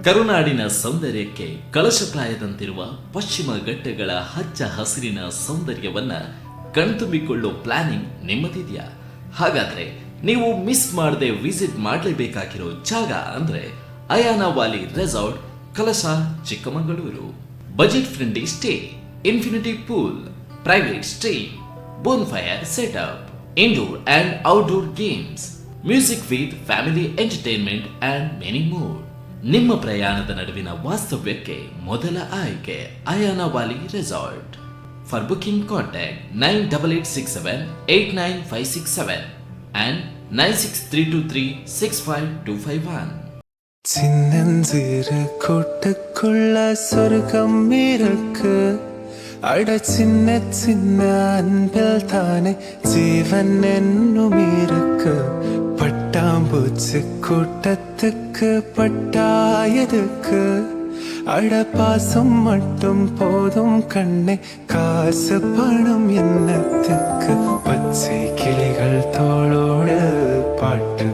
ಕರುನಾಡಿನ ಸೌಂದರ್ಯಕ್ಕೆ ಕಳಶಪ್ರಾಯದಂತಿರುವ ಪಶ್ಚಿಮ ಘಟ್ಟಗಳ ಹಚ್ಚ ಹಸಿರಿನ ಸೌಂದರ್ಯವನ್ನ ಕಣ್ತುಂಬಿಕೊಳ್ಳೋ ಪ್ಲಾನಿಂಗ್ ನಿಮ್ಮದಿದೆಯಾ? ಹಾಗಾದ್ರೆ ನೀವು ಮಿಸ್ ಮಾಡದೆ ವಿಸಿಟ್ ಮಾಡಲೇಬೇಕಾಗಿರೋ ಜಾಗ ಅಂದ್ರೆ Ayana valley resort, Kalasa, Chikkamagaluru. Budget friendly stay, infinity pool, private stay, bonfire setup, indoor and outdoor games, music with family entertainment and many more. ನಿಮ್ಮ ಪ್ರಯಾಣದ ನಡುವಿನ ವಾಸ್ತವ್ಯಕ್ಕೆ ಮೊದಲ ಆಯ್ಕೆ Ayana valley resort. For booking contact 9886789567 and 9632365251. சின்னஞ்சிறு கூட்டுக்குள்ள சொர்க்கம் இருக்கு. அட சின்ன சின்ன அன்பில் தானே ஜீவன் என்னும் இருக்கு. பட்டாம்பூச்சி கூட்டத்துக்கு பட்டாயதுக்கு அட பாசம் மட்டும் போதும் கண்ணே, காசு பணம் என்னத்துக்கு. பச்சை கிளிகள் தோளோடு பாட்டு